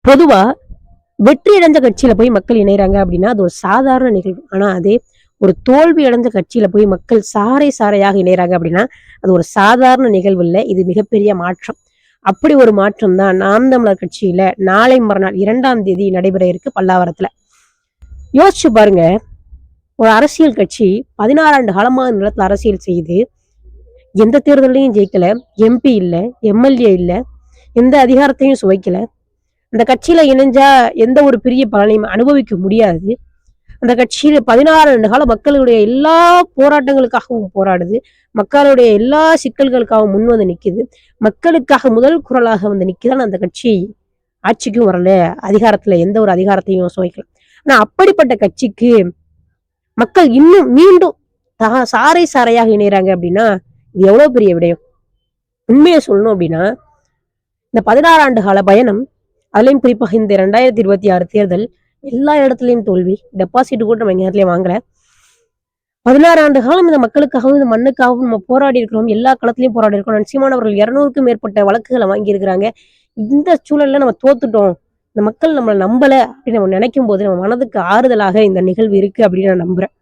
பொதுவா வெற்றி அடைஞ்ச கட்சியில போய் மக்கள் இணையறாங்க அப்படின்னா அது ஒரு சாதாரண நிகழ்வு. ஆனா அதே ஒரு தோல்வி அடைஞ்ச கட்சியில போய் மக்கள் சாறை சாறையாக இணையறாங்க அப்படின்னா அது ஒரு சாதாரண நிகழ்வு இல்ல. இது மிகப்பெரிய மாற்றம். அப்படி ஒரு மாற்றம் தான் நாம் தமிழர் கட்சியில நாளை மறுநாள் 2ஆம் தேதி நடைபெற இருக்கு பல்லாவரத்துல. யோசிச்சு பாருங்க, ஒரு அரசியல் கட்சி 16 ஆண்டு காலமா நிலத்துல அரசியல் செய்து எந்த தேர்தலையும் ஜெயிக்கல, எம்பி இல்ல, எம்எல்ஏ இல்ல, எந்த அதிகாரத்தையும் சுவைக்கல. அந்த கட்சியில இணைஞ்சா எந்த ஒரு பெரிய பலனையும் அனுபவிக்க முடியாது. அந்த கட்சியில 16 ஆண்டு கால மக்களுடைய எல்லா போராட்டங்களுக்காகவும் போராடுது. மக்களுடைய எல்லா சிக்கல்களுக்காகவும் முன் வந்து நிக்குது. மக்களுக்காக முதல் குரலாக வந்து நிக்குதான் அந்த கட்சி. ஆட்சிக்கும் வரல, அதிகாரத்துல எந்த ஒரு அதிகாரத்தையும் சுவைக்கல. ஆனா அப்படிப்பட்ட கட்சிக்கு மக்கள் இன்னும் மீண்டும் சாறை சாறையாக இணையறாங்க அப்படின்னா இது எவ்வளவு பெரிய விடயம். உண்மையை சொல்லணும் அப்படின்னா இந்த 16 ஆண்டு கால பயணம், அதுலயும் குறிப்பாக இந்த 2026 தேர்தல் எல்லா இடத்துலயும் தோல்வி. டெபாசிட் கூட நம்ம எங்க இடத்துலயும் வாங்கல. 16 ஆண்டு காலம் இந்த மக்களுக்காகவும் இந்த மண்ணுக்காகவும் நம்ம போராடி இருக்கிறோம். எல்லா களத்திலையும் போராடி இருக்கோம். சீமானவர்கள் 200க்கும் மேற்பட்ட வழக்குகளை வாங்கி இருக்கிறாங்க. இந்த சூழல்ல நம்ம தோத்துட்டோம், இந்த மக்கள் நம்மளை நம்பல அப்படின்னு நம்ம நினைக்கும் போது நம்ம மனதுக்கு ஆறுதலாக இந்த நிகழ்வு இருக்கு அப்படின்னு நான் நம்புறேன்.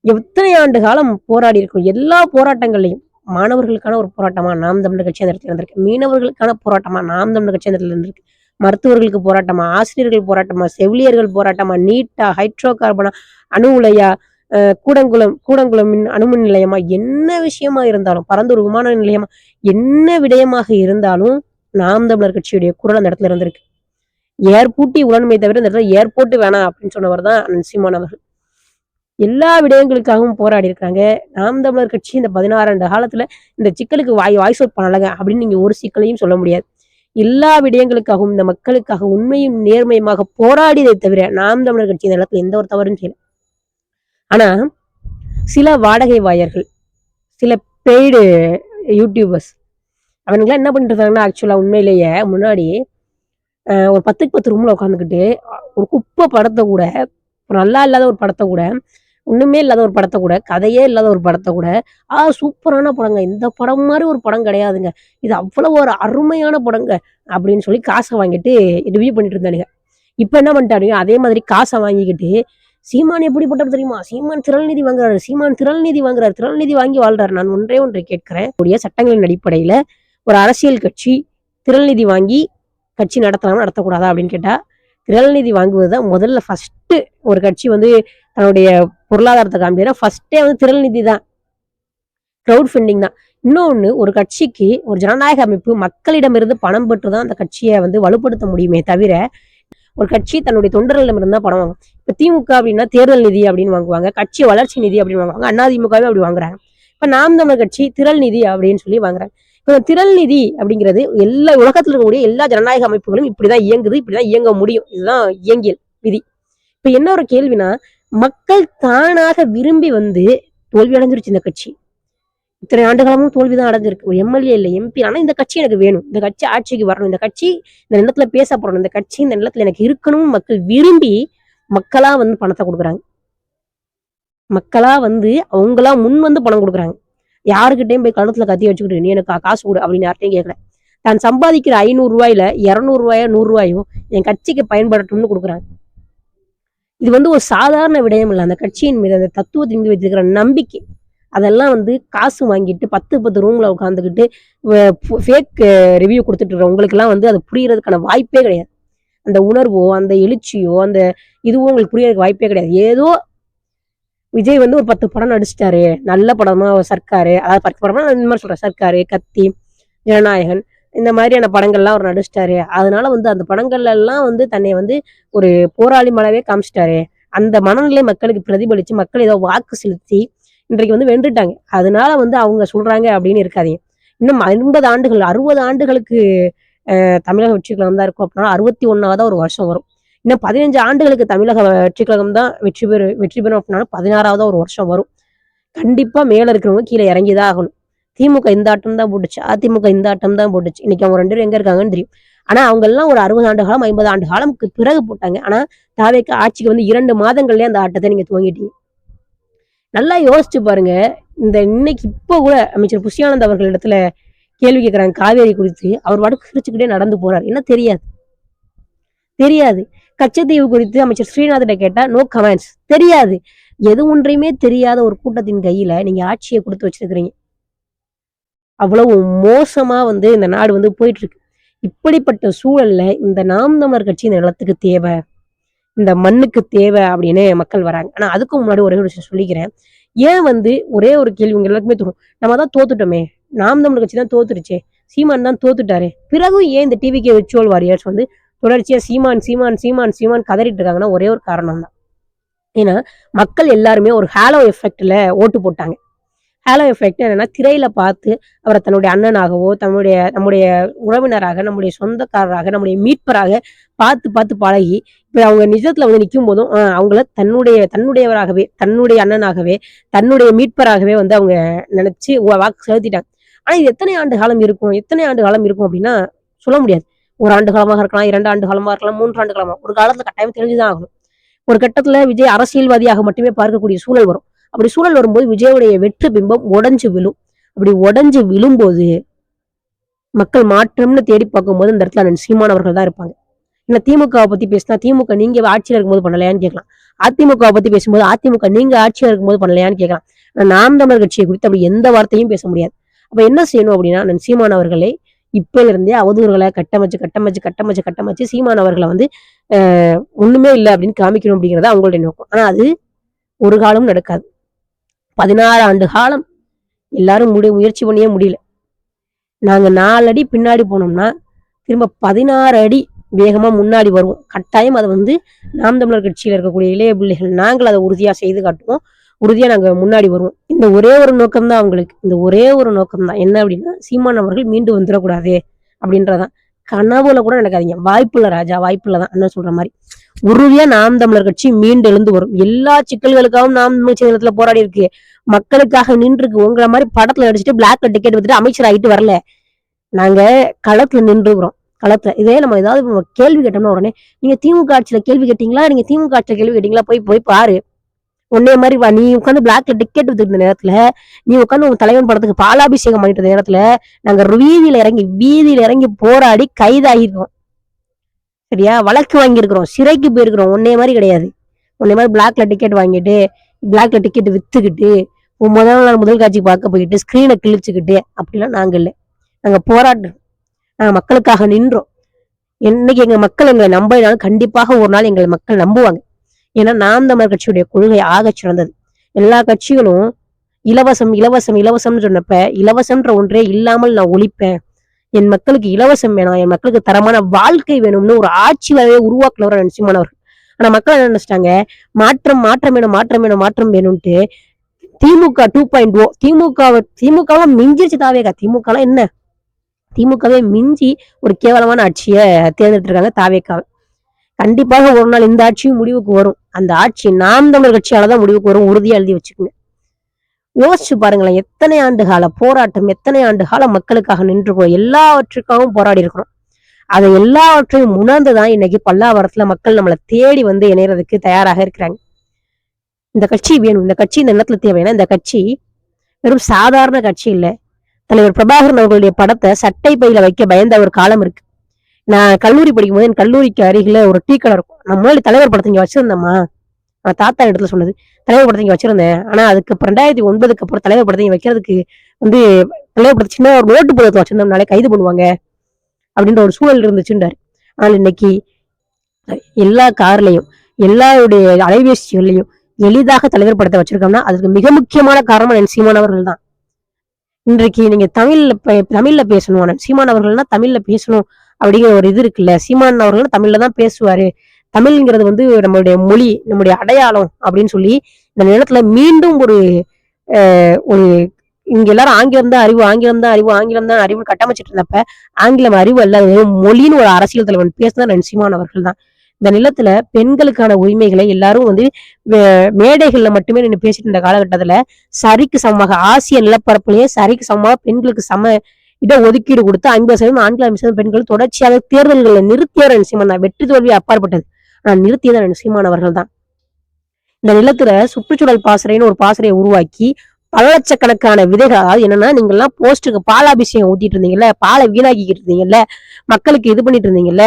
எத்தனை ஆண்டு காலம் போராடி இருக்கும். எல்லா போராட்டங்கள்லையும் மாணவர்களுக்கான ஒரு போராட்டமா நாம் தமிழர் கட்சி அந்த இடத்துல இருந்திருக்கு. மீனவர்களுக்கான போராட்டமா நாம் தமிழர் கட்சி அந்த இடத்துல இருந்திருக்கு. மருத்துவர்களுக்கு போராட்டமா, ஆசிரியர்கள் போராட்டமா, செவிலியர்கள் போராட்டமா, நீட்டா, ஹைட்ரோ கார்பனா, அணு உலையா, கூடங்குளம் அணுமின் நிலையமா, என்ன விஷயமா இருந்தாலும், பரந்தூர் விமான நிலையமா, என்ன விடயமாக இருந்தாலும் நாம் தமிழர் கட்சியுடைய குரல் அந்த இடத்துல இருந்திருக்கு. ஏர்பூட்டி உடன்மை தவிர இந்த இடத்துல ஏர்போர்ட் வேணாம் அப்படின்னு சொன்னவர் தான் சீமான் அவர்கள். எல்லா விடயங்களுக்காகவும் போராடி இருக்காங்க. நாம் தமிழர் கட்சி இந்த 16 ஆண்டு காலத்துல இந்த சிக்கலுக்கு வாய்ஸ் அவுட் பண்ணலங்க அப்படின்னு நீங்க ஒரு சிக்கலையும் சொல்ல முடியாது. எல்லா விடயங்களுக்காகவும் இந்த மக்களுக்காக உண்மையும் நேர்மையுமாக போராடியதை தவிர நாம் தமிழர் கட்சி இந்த இடத்துல எந்த ஒரு தவறும் செய்யல. ஆனா சில வாடகை வாயர்கள், சில பெய்டு யூடியூபர்ஸ் அவனுங்களாம் என்ன பண்ணிட்டு இருந்தாங்கன்னா ஆக்சுவலா உண்மையிலேயே முன்னாடி ஒரு 10க்கு 10 ரூம்ல உட்காந்துக்கிட்டு ஒரு குப்பை படத்தை கூட, நல்லா இல்லாத ஒரு படத்தை கூட, ஒண்ணுமே இல்லாத ஒரு படத்தை கூட, கதையே இல்லாத ஒரு படத்தை கூட, சூப்பரான படங்க, இந்த படம் மாதிரி ஒரு படம் கிடையாதுங்க, இது அவ்வளவு ஒரு அருமையான படங்க அப்படின்னு சொல்லி காசை வாங்கிட்டு ரிவ்யூ பண்ணிட்டு இருந்தானுங்க. இப்ப என்ன பண்ணிட்டானுங்க, அதே மாதிரி காசை வாங்கிக்கிட்டு சீமான் எப்படிப்பட்டது தெரியுமா, சீமான் திரள்நிதி வாங்குறாரு, சீமான் திரள்நிதி வாங்குறாரு, திரள்நிதி வாங்கி வாழ்றாரு. நான் ஒன்றை கேட்கிறேன், சட்டங்களின் அடிப்படையில ஒரு அரசியல் கட்சி திரள்நிதி வாங்கி கட்சி நடத்தலாமா நடத்தக்கூடாதா அப்படின்னு கேட்டா, திரள்நிதி வாங்குவதுதான் முதல்ல ஃபர்ஸ்ட். ஒரு கட்சி வந்து தன்னுடைய பொருளாதாரத்தை காமிக்கிறா ஃபர்ஸ்டே வந்து திரள்நிதி தான், கிரவுட் ஃபண்டிங் தான். இன்னொன்னு, ஒரு கட்சிக்கு ஒரு ஜனநாயக அமைப்பு மக்களிடமிருந்து பணம் பெற்றுதான் அந்த கட்சியை வந்து வலுப்படுத்த முடியுமே தவிர, ஒரு கட்சி தன்னுடைய தொண்டர்களிடம் இருந்தா பணம் வாங்கும். இப்ப திமுக அப்படின்னா தேர்தல் நிதி அப்படின்னு வாங்குவாங்க, கட்சி வளர்ச்சி நிதி அப்படின்னு வாங்குவாங்க, அதிமுகவே அப்படி வாங்குறாங்க. இப்ப நாம் தமிழர் கட்சி திரள் நிதி அப்படின்னு சொல்லி வாங்குறாங்க. இப்ப திரள் நிதி அப்படிங்கிறது எல்லா உலகத்துல இருக்கக்கூடிய எல்லா ஜனநாயக அமைப்புகளும் இப்படிதான் இயங்குது, இப்படிதான் இயங்க முடியும், இதுதான் இயங்கியல் விதி. இப்ப என்ன ஒரு கேள்வினா, மக்கள் தானாக விரும்பி வந்து தோல்வி அடைஞ்சிருச்சு இந்த கட்சி. இத்தனை ஆண்டு காலமும் தோல்விதான் அடைஞ்சிருக்கு. ஒரு எம்எல்ஏ இல்லை, எம்பி, ஆனா இந்த கட்சி எனக்கு வேணும், இந்த கட்சி ஆட்சிக்கு வரணும், இந்த கட்சி இந்த நிலத்துல பேசப்படணும், இந்த கட்சி இந்த நிலத்துல எனக்கு இருக்கணும் மக்கள் விரும்பி மக்களா வந்து பணத்தை கொடுக்குறாங்க. மக்களா வந்து அவங்களா முன் வந்து பணம் கொடுக்குறாங்க. யாருக்கிட்டையும் போய் கழுத்துல கத்தி வச்சுக்கிட்டு நீ எனக்கு காசு கொடு அப்படின்னு யார்ட்டையும் கேட்கல. தான் சம்பாதிக்கிற 500 ரூபாயில 200 ரூபாயோ 100 ரூபாயோ என் கட்சிக்கு பயன்படட்டும்னு கொடுக்குறாங்க. இது வந்து ஒரு சாதாரண விடயம் இல்லை. அந்த கட்சியின் மீது, அந்த தத்துவத்தின் மீது வச்சிருக்கிற நம்பிக்கை, அதெல்லாம் வந்து காசு வாங்கிட்டு 10 ரூம்ல உட்காந்துக்கிட்டு ஃபேக் ரிவ்யூ கொடுத்துட்டு இருக்கிற உங்களுக்கு எல்லாம் வந்து அது புரியறதுக்கான வாய்ப்பே கிடையாது. அந்த உணர்வோ அந்த எழுச்சியோ அந்த இதுவோ உங்களுக்கு புரியறதுக்கு வாய்ப்பே கிடையாது. ஏதோ விஜய் வந்து ஒரு 10 படம் நடிச்சிட்டாரு, நல்ல படமா சர்க்காரு, அதாவது 10 படமா இந்த மாதிரி சொல்றேன், சர்க்காரு, கத்தி, ஜனநாயகன், இந்த மாதிரியான படங்கள்லாம் அவர் நடிச்சிட்டாரு, அதனால வந்து அந்த படங்கள்ல எல்லாம் வந்து தன்னை வந்து ஒரு போராளி மனவே காமிச்சிட்டாரு, அந்த மனநிலை மக்களுக்கு பிரதிபலிச்சு மக்கள் ஏதோ வாக்கு செலுத்தி இன்றைக்கு வந்து வென்றுட்டாங்க, அதனால வந்து அவங்க சொல்றாங்க அப்படின்னு இருக்காதீங்க. இன்னும் 50 ஆண்டுகள் 60 ஆண்டுகளுக்கு தமிழக வெற்றி கழகம் தான் இருக்கும் அப்படின்னா 61வது ஒரு வருஷம் வரும். இன்னும் 15 ஆண்டுகளுக்கு தமிழக வெற்றி கழகம் தான் வெற்றி பெறும் அப்படின்னா 16வது ஒரு வருஷம் வரும். கண்டிப்பா மேல இருக்கிறவங்க கீழே இறங்கிதான் ஆகணும். திமுக இந்த ஆட்டம் தான் போட்டுச்சு, அதிமுக இந்த ஆட்டம் தான் போட்டுச்சு. இன்னைக்கு அவங்க 2 பேரும் எங்க இருக்காங்கன்னு தெரியும். ஆனா அவங்க எல்லாம் ஒரு 60 ஆண்டு காலம் 50 ஆண்டு காலம்க்கு பிறகு போட்டாங்க. ஆனா தாவேக்கு ஆட்சிக்கு வந்து 2 மாதங்கள்லயே அந்த ஆட்டத்தை நீங்க துவங்கிட்டீங்க. நல்லா யோசிச்சு பாருங்க. இந்த இன்னைக்கு இப்ப கூட அமைச்சர் புஷியானந்த் அவர்கள் இடத்துல கேள்வி கேட்கிறாங்க காவேரி குறித்து, அவர் வாட்டுக்கு சிரிச்சுக்கிட்டே நடந்து போறாரு, என்ன தெரியாது. தெரியாது. கச்சத்தீவு குறித்து அமைச்சர் ஸ்ரீநாத்திட்ட கேட்டா நோ கமெண்ட்ஸ், தெரியாது. எது ஒன்றையுமே தெரியாத ஒரு கூட்டத்தின் கையில நீங்க ஆட்சியை குடுத்து வச்சிருக்கிறீங்க. அவ்வளவு மோசமா இந்த நாடு போயிட்டு இருக்கு. இப்படிப்பட்ட சூழல்ல இந்த நாம் தமிழர் கட்சி இந்த நிலத்துக்கு தேவை, இந்த மண்ணுக்கு தேவை அப்படின்னு மக்கள் வராங்க. ஆனா அதுக்கு முன்னாடி ஒரே ஒரு விஷயம் சொல்லிக்கிறேன். ஏன் ஒரே ஒரு கேள்வி உங்க எல்லாருக்குமே தோணும். நம்ம தான் தோத்துட்டோமே, நாம் தமிழர் கட்சி தான் தோத்துருச்சே, சீமான் தான் தோத்துட்டாரு, பிறகு ஏன் இந்த டிவிகே விர்ச்சுவல் வாரியர்ஸ் தொடர்ச்சியா சீமான் சீமான் சீமான் சீமான் கதறிட்டு இருக்காங்கன்னா ஒரே ஒரு காரணம் தான். ஏன்னா மக்கள் எல்லாருமே ஒரு ஹாலோ எஃபெக்ட்ல ஓட்டு போட்டாங்க. ஹாலோ எஃபெக்ட் என்னன்னா, திரையில பார்த்து அவரை தன்னுடைய அண்ணனாகவோ, நம்முடைய உறவினராக, நம்முடைய சொந்தக்காரராக, நம்முடைய மீட்பராக பார்த்து பார்த்து பழகி, இப்ப அவங்க நிஜத்துல நிற்கும் போதும் அவங்கள தன்னுடையவராகவே, தன்னுடைய அண்ணனாகவே, தன்னுடைய மீட்பராகவே அவங்க நினைச்சு வாக்கு செலுத்திட்டாங்க. ஆனா இது எத்தனை ஆண்டு காலம் இருக்கும், எத்தனை ஆண்டு காலம் இருக்கும் அப்படின்னா சொல்ல முடியாது. ஒரு ஆண்டு காலமாக இருக்கலாம், 2 ஆண்டு காலமா இருக்கலாம், 3 ஆண்டு காலமா, ஒரு காலத்துல கட்டாயம் தெரிஞ்சுதான் ஆகணும். ஒரு கட்டத்துல விஜய் அரசியல்வாதியாக மட்டுமே பார்க்கக்கூடிய சூழல் வரும். அப்படி சூழல் வரும்போது விஜயுடைய வெற்றி பிம்பம் உடைஞ்சு விழும். அப்படி உடைஞ்சு விழும்போது மக்கள் மாற்றம்னு தேடி பார்க்கும்போது இந்த இடத்துல சீமான் அவர்கள் தான் இருப்பாங்க. இல்ல திமுகவை பத்தி பேசினா திமுக நீங்க ஆட்சியில இருக்கும்போது பண்ணலையான்னு கேட்கலாம். அதிமுகவை பத்தி பேசும்போது அதிமுக நீங்க ஆட்சியில இருக்கும்போது பண்ணலையான்னு கேட்கலாம். நாம் தமிழர் கட்சியை குறித்து அப்படி எந்த வார்த்தையும் பேச முடியாது. அப்ப என்ன செய்யணும் அப்படின்னா, சீமான் அவர்களை இப்பல இருந்தே அவதூறுகளை கட்டமைச்சு கட்டமைச்சு கட்டமைச்சு கட்டமைச்சு சீமான் அவர்களை ஒண்ணுமே இல்லை அப்படின்னு காமிக்கணும் அப்படிங்கிறத அவங்களுடைய நோக்கம். ஆனா அது ஒரு காலம் நடக்காது. 16 ஆண்டு காலம் எல்லாரும் முயற்சி பண்ணியே முடியல. நாங்க 4 அடி பின்னாடி போனோம்னா திரும்ப 16 அடி வேகமா முன்னாடி வருவோம். கட்டாயம் அதை நாம் தமிழர் கட்சியில இருக்கக்கூடிய இளைய பிள்ளைகள் நாங்கள் அதை உறுதியா செய்து காட்டுவோம். உறுதியா நாங்க முன்னாடி வருவோம். இந்த ஒரே ஒரு நோக்கம் தான் அவங்களுக்கு. இந்த ஒரே ஒரு நோக்கம் தான் என்ன அப்படின்னா, சீமான் அவர்கள் மீண்டு வந்துடக்கூடாது அப்படின்றதான். கனவுல கூட நடக்காதீங்க. வாய்ப்புள்ள ராஜா, வாய்ப்புள்ள தான் அண்ணன் சொல்ற மாதிரி. உறுதியா நாம் தமிழர் கட்சி மீண்டு எழுந்து வரும். எல்லா சிக்கல்களுக்காகவும் நாம் தமிழகத்துல போராடி இருக்கு, மக்களுக்காக நின்று இருக்கு. உங்களை மாதிரி படத்துல நடிச்சுட்டு பிளாக்ல டிக்கெட் வித்துட்டு அமைச்சர் ஆகிட்டு வரல. நாங்க களத்துல நின்றுகிறோம். களத்துல இதே நம்ம ஏதாவது கேள்வி கேட்டோம்னா உடனே நீங்க திமுக ஆட்சியில கேள்வி கேட்டீங்களா, நீங்க திமுக ஆட்சியில கேள்வி கேட்டீங்களா, போய் பாரு. உன்னே மாதிரி நீ உட்காந்து பிளாக்ல டிக்கெட் வித்துட்டு நேரத்துல, நீ உட்காந்து உங்க தலைவன் படத்துக்கு பாலாபிஷேகம் பண்ணிட்டு நேரத்துல நாங்க வீதியில இறங்கி போராடி கைதாகிருக்கோம். சரியா, வழக்கு வாங்கியிருக்கிறோம், சிறைக்கு போயிருக்கிறோம். உன்னே மாதிரி கிடையாது. உன்னே மாதிரி பிளாக்ல டிக்கெட் வாங்கிட்டு, பிளாக்ல டிக்கெட் வித்துக்கிட்டு, முதல் காட்சி பார்க்க போயிட்டு ஸ்கிரீனை கிழிச்சுக்கிட்டு அப்படிலாம் நாங்க இல்லை. நாங்க போராடுறோம். நாங்க மக்களுக்காக நின்றோம். இன்னைக்கு எங்க மக்கள் எங்களை நம்பினாலும் கண்டிப்பாக ஒரு நாள் எங்களை மக்கள் நம்புவாங்க. ஏன்னா நாம் தமிழர் கட்சியுடைய கொள்கை ஆக சிறந்தது. எல்லா கட்சிகளும் இலவசம் இலவசம் இலவசம்னு சொன்னப்ப, இலவசம்ன்ற ஒன்றே இல்லாமல் நான் ஒழிப்பேன், என் மக்களுக்கு இலவசம் வேணாம், என் மக்களுக்கு தரமான வாழ்க்கை வேணும்னு ஒரு ஆட்சி வரவே உருவாக்குனவர் நரசிம்மனவர்கள். ஆனா மக்கள் என்ன நினைச்சிட்டாங்க, மாற்றம் மாற்றம் வேணும் மாற்றம் வேணும் மாற்றம் வேணும்ட்டு திமுக 2.0, திமுகவை மிஞ்சிருச்சு தாவேகா. திமுக என்ன, திமுகவே மிஞ்சி ஒரு கேவலமான ஆட்சியை தேர்ந்தெடுத்து இருக்காங்க தாவேக்காவை. கண்டிப்பாக ஒரு நாள் இந்த ஆட்சியும் முடிவுக்கு வரும். அந்த ஆட்சி நாம் தமிழர் கட்சியாலதான் முடிவுக்கு வரும். உறுதியா எழுதி வச்சுக்கோங்க. யோசிச்சு பாருங்களேன், எத்தனை ஆண்டு கால போராட்டம், எத்தனை ஆண்டு காலம் மக்களுக்காக நின்றுக்கோம், எல்லாவற்றுக்காகவும் போராடி இருக்கிறோம். அதை எல்லாவற்றையும் உணர்ந்துதான் இன்னைக்கு பல்லாவரத்துல மக்கள் நம்மளை தேடி இணையறதுக்கு தயாராக இருக்கிறாங்க. இந்த கட்சி வேணும், இந்த கட்சி இந்த இடத்துல தேவைன்னா, இந்த கட்சி வெறும் சாதாரண கட்சி இல்லை. தலைவர் பிரபாகரன் அவர்களுடைய படத்தை சட்டை பையில வைக்க பயந்த ஒரு காலம் இருக்கு. நான் கல்லூரி படிக்கும் போது என் கல்லூரிக்கு அருகில ஒரு டீ கடை இருக்கும். நான் முன்னாடி தலைவர் படத்தை இங்க வச்சிருந்தேம்மா, நான் தாத்தா இடத்துல சொன்னது. தலைவர் படத்தை இங்க வச்சிருந்தேன். ஆனா அதுக்கு 2009க்கு அப்புறம் தலைவர் படத்தை வைக்கிறதுக்கு தலைவர் படத்தை சின்ன ஒரு நோட்டு புத்தகத்தை வச்சிருந்தோம்னாலே கைது பண்ணுவாங்க அப்படின்ற ஒரு சூழல் இருந்துச்சுன்றாரு. ஆனால் இன்னைக்கு எல்லா கார்லயும் எல்லாருடைய அலைபேசிகள்லையும் எளிதாக தலைவர் படத்தை வச்சிருக்கோம்னா அதுக்கு மிக முக்கியமான காரணம் சீமான் அவர்கள் தான். இன்றைக்கு நீங்க தமிழ்ல பேசணும், சீமான் அவர்கள்னா தமிழ்ல பேசணும் அப்படிங்கிற ஒரு இது இருக்குல்ல. சீமான் அவர்கள் தமிழ்ல தான் பேசுவாரு, தமிழ்ங்கிறது நம்மளுடைய மொழி, நம்முடைய அடையாளம் அப்படின்னு சொல்லி இந்த நேரத்துல மீண்டும் ஒரு இங்க எல்லாரும் ஆங்கிலம் தான் அறிவு, ஆங்கிலம் தான் அறிவு, ஆங்கிலம் தான் அறிவுன்னு கட்டமைச்சிட்டு இருந்தப்ப ஆங்கிலம் அறிவு அல்ல, மொழின்னு ஒரு அரசியல் தலைவன் பேசுதான் சீமான் அவர்கள் தான். இந்த நிலத்துல பெண்களுக்கான உரிமைகளை எல்லாரும் மேடைகள்ல மட்டுமே நின்று பேசிட்டு இருந்த காலகட்டத்துல சரிக்கு சமமாக ஆசிய நிலப்பரப்புலயே சரிக்கு சமமாக பெண்களுக்கு சம இட ஒதுக்கீடு கொடுத்து 50% ஆண்கள் 50% பெண்கள் தொடர்ச்சியாக தேர்தல்களை நிறுத்தியவர் சீமான் தான். வெற்றி தோல்வி அப்பாற்பட்டது, ஆனா நிறுத்தியதான் சீமான் அவர்கள் தான். இந்த நிலத்துல சுற்றுச்சூழல் பாசறைன்னு ஒரு பாசறையை உருவாக்கி பல லட்சக்கணக்கான விதைகள், அதாவது என்னன்னா நீங்க எல்லாம் போஸ்ட்டுக்கு பாலாபிஷேகம் ஊத்திட்டு இருந்தீங்கல்ல, பாலை வீணாக்கிட்டு இருந்தீங்கல்ல, மக்களுக்கு இது பண்ணிட்டு இருந்தீங்கல்ல,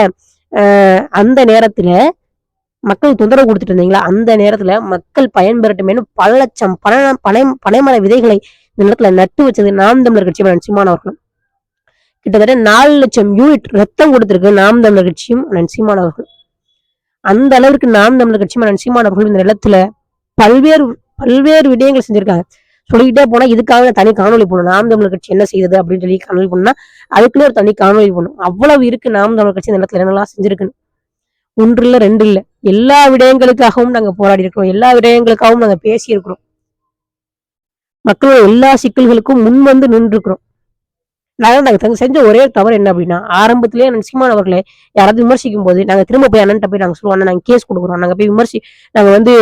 அந்த நேரத்துல மக்கள் தொந்தரவு கொடுத்துட்டு இருந்தீங்களா, அந்த நேரத்துல மக்கள் பயன்பெறட்டுமேனு பல லட்சம் பனைமர விதைகளை இந்த நேரத்துல நட்டு வச்சது நாம் தமிழர் கட்சியும் சீமான் அவர்களும். கிட்டத்தட்ட 4 லட்சம் யூனிட் ரத்தம் கொடுத்திருக்கு நாம் தமிழர் கட்சியும் சீமான் அவர்களும். அந்த அளவிற்கு நாம் தமிழர் கட்சியும் சீமான் அவர்களும் இந்த நிலத்துல பல்வேறு பல்வேறு விடயங்கள் செஞ்சிருக்காங்க. சொல்லிக்கிட்டே போனா இதுக்காக தனி காணொலி போடணும். நாம் தமிழர் கட்சி என்ன செய்யுது அப்படின்னு சொல்லி காணொலி பண்ணா அதுக்குள்ளே ஒரு தனி காணொலி போடணும். அவ்வளவு இருக்கு நாம் தமிழர் கட்சி இந்த இடத்துல என்னெல்லாம் செஞ்சிருக்குன்னு. 1 இல்ல 2 இல்ல, எல்லா விடயங்களுக்காகவும் நாங்க போராடி இருக்கிறோம். எல்லா விடயங்களுக்காகவும் நாங்க பேசி இருக்கிறோம். மக்களோட எல்லா சிக்கல்களுக்கும் முன் வந்து நின்று இருக்கிறோம். நாங்க செஞ்ச ஒரே தவறு என்ன அப்படின்னா, ஆரம்பத்திலேயே சீமான் அவர்களே யாராவது விமர்சிக்கும் போது நாங்க திரும்ப போய் அண்ணன்ட்ட போய் நாங்க சொல்லுவோம், நாங்க கேஸ் கொடுக்குறோம், நாங்க போய் நாங்க வந்து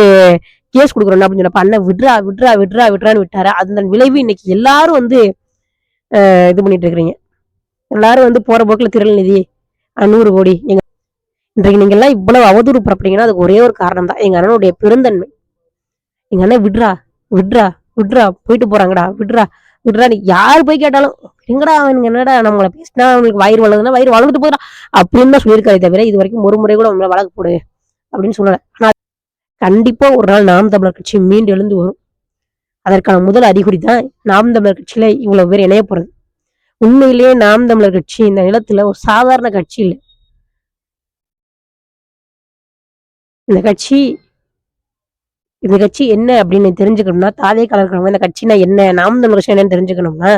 கேஸ் கொடுக்குறோம் அப்படின்னு சொன்னப்ப அண்ணன் விட்றான்னு விட்டாரு. அதன் விளைவு இன்னைக்கு எல்லாரும் வந்து இது பண்ணிட்டு இருக்கிறீங்க. எல்லாரும் வந்து போற போக்குல திரள்நிதி 100 கோடி இன்றைக்கு நீங்க எல்லாம் இவ்வளவு அவதூறு பரப்புறீங்கன்னா அதுக்கு ஒரே ஒரு காரணம் தான், எங்க அண்ணனுடைய பெருந்தன்மை. எங்க அண்ணன் விட்றா போயிட்டு போறாங்கடா, விட்றா நீ யாரு போய் கேட்டாலும் எங்கடா அவனுங்க என்னடா நம்மளை பேசினா அவங்களுக்கு வயிறு வளர்ந்துன்னா வயிறு வளர்ந்துட்டு போயிடா அப்படின்னு தான் சொல்லியிருக்காரு தவிர இது வரைக்கும் ஒரு முறை கூட அவங்கள வழக்கு போடு அப்படின்னு சொல்லல. ஆனா கண்டிப்பா ஒரு நாள் நாம் தமிழர் கட்சி மீண்டு எழுந்து வரும். அதற்கான முதல் அறிகுறி தான் நாம் தமிழர் கட்சியில இவ்வளவு பேர் இணைய போறது. உண்மையிலேயே நாம் தமிழர் கட்சி இந்த நிலத்துல ஒரு சாதாரண கட்சி இல்லை. இந்த கட்சி என்ன அப்படின்னு தெரிஞ்சுக்கணும்னா, தாவேக்கால இருக்கிறவங்க இந்த கட்சினா என்ன, நாம் தமிழர் கட்சி என்னன்னு தெரிஞ்சுக்கணும்னா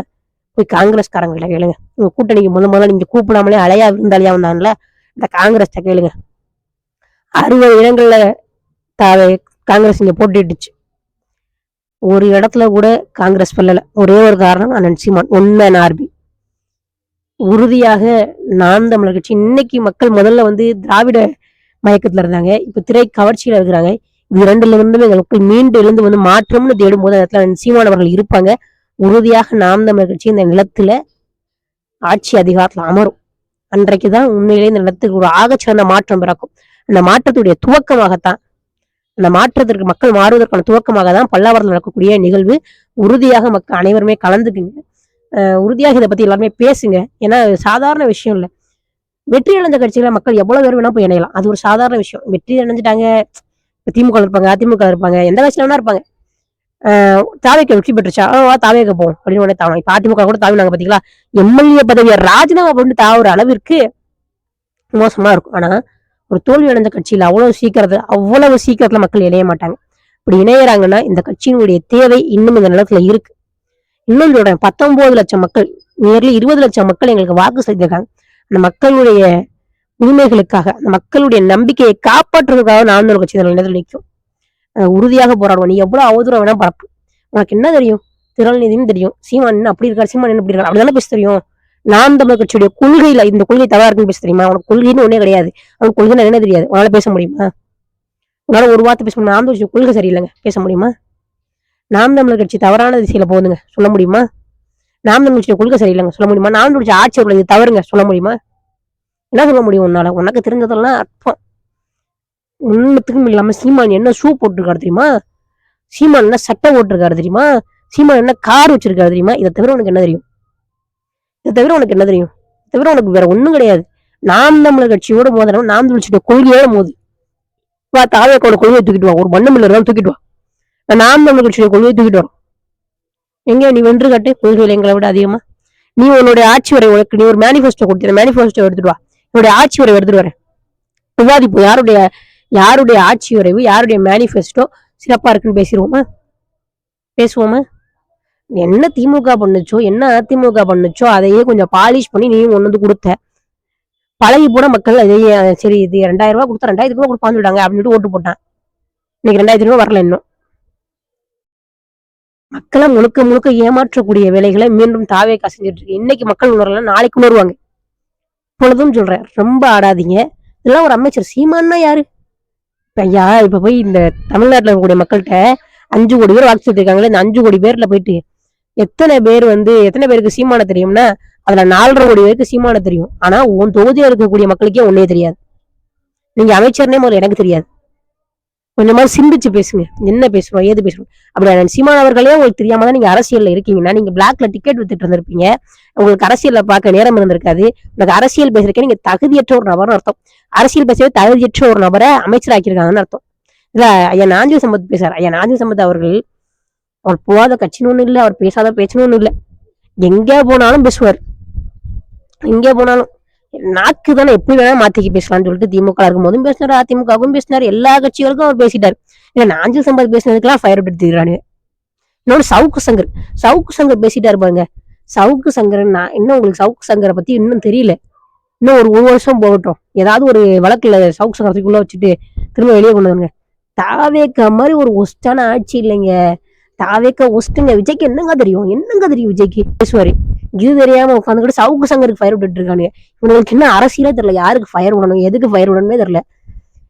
போய் காங்கிரஸ்காரங்களை கேளுங்க. உங்க கூட்டணிக்கு முதல்ல நீங்க கூப்பிடாமலே அலையா விருந்தாளியா வந்தாங்கல்ல, இந்த காங்கிரஸ் கேளுங்க. 60 இடங்கள்ல காங்கிரஸ் இங்க போட்டிடுச்சு. ஒரு இடத்துல கூட காங்கிரஸ் வெல்லல. ஒரே ஒரு காரணம் அண்ணன் சீமான் ஒன்மேன் ஆர்மி. உறுதியாக நாம் தமிழர் கட்சி இன்னைக்கு மக்கள் முதல்ல வந்து திராவிட மயக்கத்துல இருந்தாங்க, இப்ப திரை கவர்ச்சியில இருக்கிறாங்க. இது 2ல இருந்துமே மக்கள் மீண்டு எழுந்து வந்து மாற்றம்னு தேடும் போது இடத்துல சீமான் அவர்கள் இருப்பாங்க. உறுதியாக நாம் தமிழர் கட்சி இந்த நிலத்துல ஆட்சி அதிகாரத்துல அமரும். அன்றைக்குதான் உண்மையிலேயே இந்த நிலத்துக்கு ஒரு ஆகச்சிறந்த மாற்றம் பிறக்கும். அந்த மாற்றத்துடைய துவக்கமாகத்தான், அந்த மாற்றத்திற்கு மக்கள் மாறுவதற்கான துவக்கமாக தான் பல்லாவரத்தில் நடக்கக்கூடிய நிகழ்வு. உறுதியாக மக்கள் அனைவருமே கலந்துக்குங்க. உறுதியாக இதை பத்தி எல்லாருமே பேசுங்க. ஏன்னா சாதாரண விஷயம் இல்லை. வெற்றி அடைஞ்ச கட்சிகளை மக்கள் எவ்வளவு பேர் வேணா போய் இணையலாம், அது ஒரு சாதாரண விஷயம். வெற்றி அடைஞ்சிட்டாங்க, திமுக இருப்பாங்க, அதிமுக இருப்பாங்க, எந்த கட்சியில வேணா இருப்பாங்க. தாவேக்க வெற்றி பெற்றுச்சா தாவேக்க போவோம் அப்படின்னு உடனே தாவணும். இப்ப அதிமுக கூட தாவினாங்க பாத்தீங்களா, எம்எல்ஏ பதவியை ராஜினாமா பண்ணிட்டு தாவுற அளவிற்கு மோசமா இருக்கும். ஆனா ஒரு தோல்வி அடைஞ்ச கட்சியில அவ்வளவு சீக்கிரத்துல மக்கள் இணைய மாட்டாங்க. இப்படி இணையறாங்கன்னா இந்த கட்சியினுடைய தேவை இன்னும் இந்த நிலத்துல இருக்கு. இன்னும் சொல்றேன், 19 லட்சம் மக்கள், நேரில் 20 லட்சம் மக்கள் எங்களுக்கு வாக்கு செலுத்திருக்காங்க. அந்த மக்களுடைய உரிமைகளுக்காக, அந்த மக்களுடைய நம்பிக்கையை காப்பாற்றுறதுக்காக நாம் ஒரு கட்சி நிலத்தில் நிற்கும். உறுதியாக போராடுவோம். நீ எவ்வளவு அவதூற வேணா பரப்பு, உனக்கு என்ன தெரியும், திரள்நிதினு தெரியும், சீமான் அப்படி இருக்காரு, சீமான் என்ன இப்படி இருக்காரு அப்படிதானே பேச தெரியும். நாம் தமிழர் கட்சியுடைய கொள்கையில இந்த கொள்கை தவறா இருக்குன்னு பேச தெரியுமா? உனக்கு கொள்கைன்னு ஒன்னே கிடையாது. அவனுக்கு கொள்கைன்னு என்ன தெரியாது. உன்னால பேச முடியுமா? உன்னால ஒரு வார்த்தை பேச முடியும், நாம் தமிழ் கொள்கை சரியில்லைங்க பேச முடியுமா? நாம் தமிழர் கட்சி தவறான திசையில போகுதுங்க சொல்ல முடியுமா? நாம் தமிழ் கட்சியோட கொள்கை சரியில்லைங்க சொல்ல முடியுமா? நாம் தமிழ் ஆட்சி இது தவறுங்க சொல்ல முடியுமா? என்ன சொல்ல முடியும் உன்னால? உனக்கு தெரிஞ்சதெல்லாம் அற்பம். ஒண்ணுத்துக்கும் இல்லாம சீமான் என்ன ஷூ போட்டிருக்காரு தெரியுமா? சீமான் என்ன சட்டை போட்டிருக்காரு தெரியுமா? சீமான் என்ன கார் வச்சிருக்காரு தெரியுமா? இதை தவிர உனக்கு என்ன தெரியும்? தவிர உனக்கு வேற ஒண்ணும் கிடையாது. நாம் தமிழர் கட்சியோட மோதணும், நாம் தமிழ் கட்சியோட கொள்கையோட மோது வா. தாவேக்கோட கொள்கையை தூக்கிட்டு வா, ஒரு மண்ணு மில்லர் தான் தூக்கிட்டு வா. நாம் தமிழர் கட்சியோட கொள்கையை தூக்கிட்டு வரும். எங்க நீ வென்று காட்டு கொள்கையில எங்களை விட அதிகமா. நீ உன்னுடைய ஆட்சி வரை உனக்கு நீ ஒரு மேனிஃபெஸ்டோ கொடுத்த, மேனிஃபெஸ்டோ எடுத்துட்டு வா, என்னுடைய ஆட்சி வரை எடுத்துட்டு வரேன், விவாதிப்போம். யாருடைய ஆட்சி வரைவு, யாருடைய மேனிஃபெஸ்டோ சிறப்பா இருக்குன்னு பேசுவோமா? என்ன திமுக பண்ணுச்சோ, என்ன அதிமுக பண்ணுச்சோ அதையே கொஞ்சம் பாலிஷ் பண்ணி நீயும் ஒண்ணு வந்து கொடுத்த. பழகி போட மக்கள் அதையே சரி இது 2000 ரூபாய் கொடுத்தா 2000 ரூபாய் கொடுப்பான்னு சொல்லிட்டாங்க அப்படின்னு ஓட்டு போட்டான். இன்னைக்கு 2000 ரூபாய் வரல. இன்னும் மக்களை முழுக்க ஏமாற்றக்கூடிய வேலைகளை மீண்டும் தாவேக்கா செஞ்சுட்டு இருக்கு. இன்னைக்கு மக்கள் உணரல, நாளைக்கு உணர்வாங்க. இப்பொழுதும் சொல்றேன், ரொம்ப ஆடாதீங்க. இதெல்லாம் ஒரு அமைச்சர். சீமான்னா யாரு ஐயா? இப்ப போய் இந்த தமிழ்நாட்டுல இருக்கக்கூடிய மக்கள்கிட்ட 5 கோடி பேர் வாக்கு செலுத்திருக்காங்களே, இந்த 5 கோடி பேர்ல போயிட்டு எத்தனை பேருக்கு சீமான தெரியும்னா அதுல 4.5 கோடி பேருக்கு சீமான தெரியும். ஆனா உன் தொகுதியில இருக்கக்கூடிய மக்களுக்கே ஒன்னே தெரியாது. நீங்க அமைச்சர்னே முதல்ல எனக்கு தெரியாது. கொஞ்சமா சிந்திச்சு பேசுங்க, என்ன பேசுறோம் ஏது பேசுறோம். அப்படி சீமான் அவர்களே உங்களுக்கு தெரியாம தான் நீங்க அரசியல்ல இருக்கீங்கன்னா, நீங்க பிளாக்ல டிக்கெட் வித்துட்டு இருந்திருப்பீங்க, உங்களுக்கு அரசியல்ல பார்க்க நேரம் இருந்திருக்காது. உங்களுக்கு அரசியல் பேசுறதுக்கே நீங்க தகுதியற்ற ஒரு நபர்னு அர்த்தம். அரசியல் பேசவே தகுதியற்ற ஒரு நபரை அமைச்சராக்கியிருக்காங்கன்னு அர்த்தம். இல்ல ஐயா நாஞ்சில் சம்பத் பேசுறாரு. ஐயா நாஞ்சில் சம்பத் அவர்கள் அவர் போகாத கட்சின்னு ஒண்ணு இல்ல, அவர் பேசாத பேச்சுன்னு ஒண்ணு இல்ல. எங்க போனாலும் பேசுவார். எங்க போனாலும் நாக்கு தானே எப்படி வேணா மாத்திக்கி பேசலாம்னு சொல்லிட்டு திமுக இருக்கும் போதும் பேசினாரு, அதிமுகவும் பேசினாரு, எல்லா கட்சிகளுக்கும் அவர் பேசிட்டாரு. இல்ல நாஞ்சில் சம்பத் பேசினதுக்கெல்லாம் ஃபயர் அவுட் எடுத்துக்கிறானு. இன்னொன்னு சவுக்கு சங்கர் பேசிட்டாரு பாருங்க. சவுக்கு சங்கர் இன்னும் உங்களுக்கு சவுக்கு சங்கரை பத்தி இன்னும் தெரியல. இன்னும் ஒரு வருஷம் போகட்டும், ஏதாவது ஒரு வழக்குல சவுக்கு சங்கரத்துக்குள்ள வச்சுட்டு திரும்ப வெளியே கொண்டு வருங்க. தாவேக்க மாதிரி ஒரு ஒஸ்டான ஆட்சி இல்லைங்க. தாவேக்க ஒஸ்ட்டுங்க. விஜய்க்கு என்னங்க தெரியும் விஜய்க்கு பேசுவாரு. இது தெரியாம உட்காந்துக்கிட்டு சவுக்கு சங்கருக்கு ஃபயர் விட்டுட்டு இருக்காங்க. இவங்களுக்கு என்ன அரசியலே தெரியல, யாருக்கு ஃபயர் விடணும் எதுக்கு ஃபயர் விடணுமே தெரியல.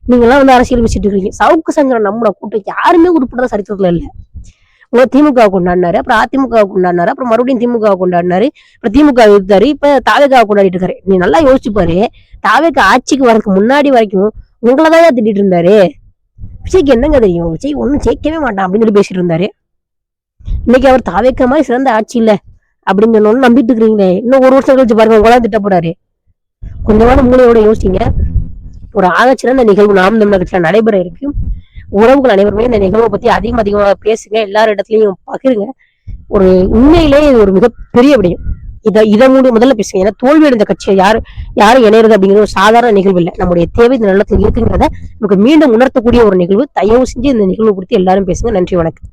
நீங்க எல்லாம் அரசியல் வச்சுட்டு இருக்கீங்க. சவுக்கு சங்கரை நம்மள கூட்டம் யாருமே உருப்பட சரித்திரத்துல இல்ல. திமுக கொண்டாடினாரு, அப்புறம் அதிமுக கொண்டாடினாரு, அப்புறம் மறுபடியும் திமுக கொண்டாடினாரு, அப்புறம் திமுக எதிர்த்தாரு, இப்ப தாவேக்கா கொண்டாடிட்டு இருக்காரு. நீ நல்லா யோசிச்சு பாரு, தாவேக்கா ஆட்சிக்கு வரதுக்கு முன்னாடி வரைக்கும் உங்களதான் திட்டிட்டு இருந்தாரு. விஜய்க்கு என்னங்க தெரியும், விஜய் ஒண்ணும் ஜெயிக்கவே மாட்டான் அப்படின்னு சொல்லி பேசிட்டு இருந்தாரு. இன்னைக்கு அவர் தாவேக்கா மாதிரி சிறந்த ஆட்சி இல்ல அப்படின்னு சொன்னோன்னு நம்பிட்டு இருக்கிறீங்களே. இன்னும் ஒரு வருஷம் கழிச்சு பாருங்க உங்களாம் திட்ட போறாரு. கொஞ்சமான மூளையோட யோசிங்க. ஒரு ஆகச்சிறந்த நிகழ்வு நாம் தமிழர் கட்சியில நடைபெற இருக்கு. உறவுகள் அனைவருமே இந்த நிகழ்வை பத்தி அதிகமா பேசுங்க, எல்லாரும் இடத்துலயும் பகிருங்க. ஒரு உண்மையிலே இது ஒரு மிகப்பெரிய விடயம். இதை முதல்ல பேசுங்க. ஏன்னா தோல்வி அடைந்த கட்சியை யாரும் இணைறது அப்படிங்கிற ஒரு சாதாரண நிகழ்வு இல்லை. நம்முடைய தேவை இந்த நிலத்தில் இருக்குங்கிறத நமக்கு மீண்டும் உணர்த்தக்கூடிய ஒரு நிகழ்வு. தயவு செஞ்சு இந்த நிகழ்வு குறித்து எல்லாரும் பேசுங்க. நன்றி, வணக்கம்.